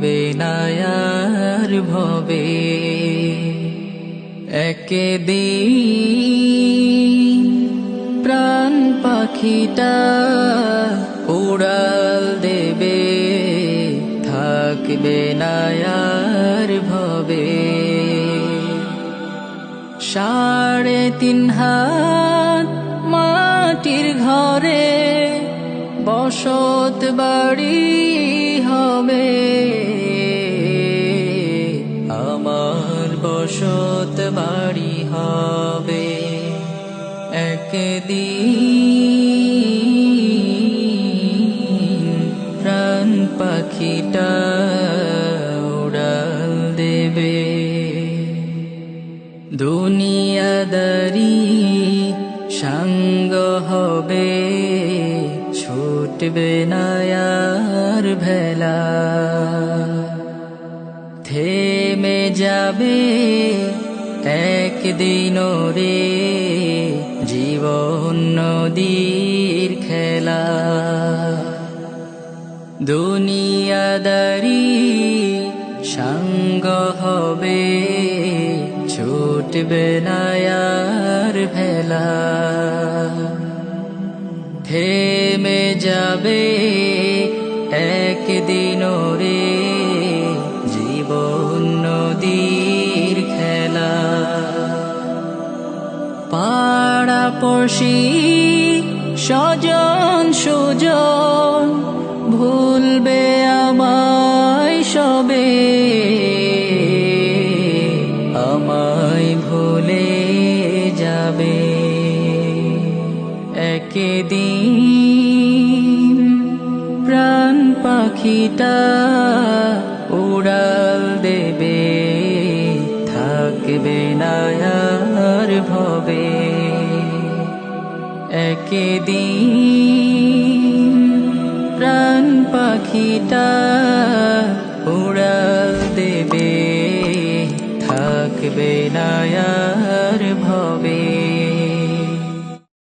থাকবে না আর ভবে। একদিন প্রাণ পাখিটা উড়াল দেবে, থাকবে না আর ভবে। 3.5 হাত মাটির ঘরে বসত বাড়ি হবে, আমার বসত বাড়ি হবে। একদিন প্রাণ পাখিটা উড়াল দেবে। দুনিয়াদারি সঙ্গ হবে, ছুটবে না আর ভেলা। থেমে যাবে একদিন রে জীবন নদীর খেলা। দুনিয়াদারি সঙ্গ হবে, ছুটবে না আর ভেলা। থেমে যাবে একদিন রে জীবন নদীর খেলা। পাড়াপড়শি স্বজন সুজন ভুলবে আমায় সবে, আমায় ভুলে যাবে। একদিন প্রাণ পাখিটা উড়াল দেবে, থাকবে না আর ভবে। একদিন প্রাণ পাখিটা উড়াল দেবে, থাকবে না আর ভবে।